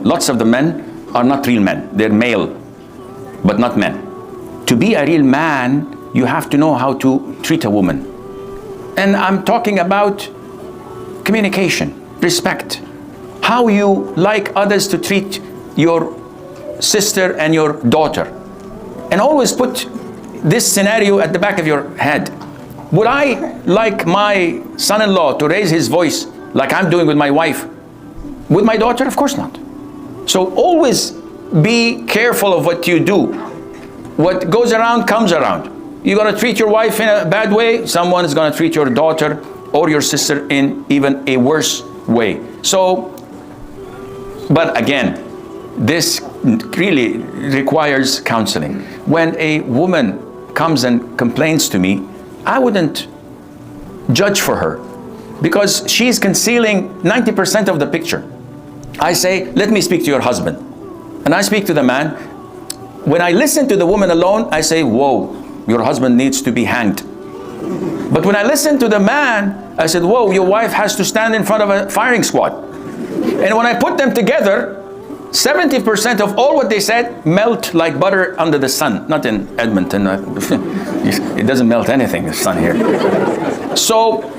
lots of the men are not real men. They're male, but not men. To be a real man, you have to know how to treat a woman. And I'm talking about communication, respect, how you like others to treat your sister and your daughter. And always put this scenario at the back of your head. Would I like my son-in-law to raise his voice like I'm doing with my wife, with my daughter? Of course not. So always be careful of what you do. What goes around comes around. You're going to treat your wife in a bad way, someone is going to treat your daughter or your sister in even a worse way. So, but again, this really requires counseling. When a woman comes and complains to me, I wouldn't judge for her because she's concealing 90% of the picture. I say, let me speak to your husband. And I speak to the man. When I listen to the woman alone, I say, whoa, your husband needs to be hanged. But when I listen to the man, I said, whoa, your wife has to stand in front of a firing squad. And when I put them together, 70% of all what they said melt like butter under the sun. Not in Edmonton. It doesn't melt anything, the sun here. So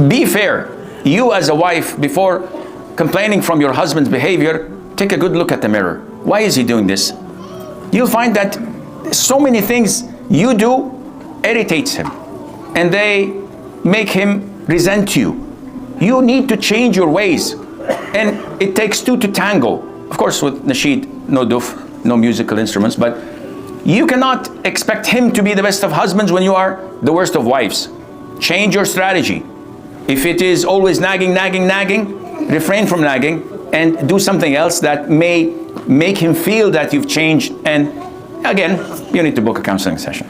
be fair. You as a wife, before complaining from your husband's behavior, take a good look at the mirror. Why is he doing this? You'll find that so many things you do irritates him. And they make him resent you. You need to change your ways. And it takes two to tango. Of course, with nasheed, no duf, no musical instruments, but you cannot expect him to be the best of husbands when you are the worst of wives. Change your strategy. If it is always nagging, refrain from nagging and do something else that may make him feel that you've changed. And again, you need to book a counseling session.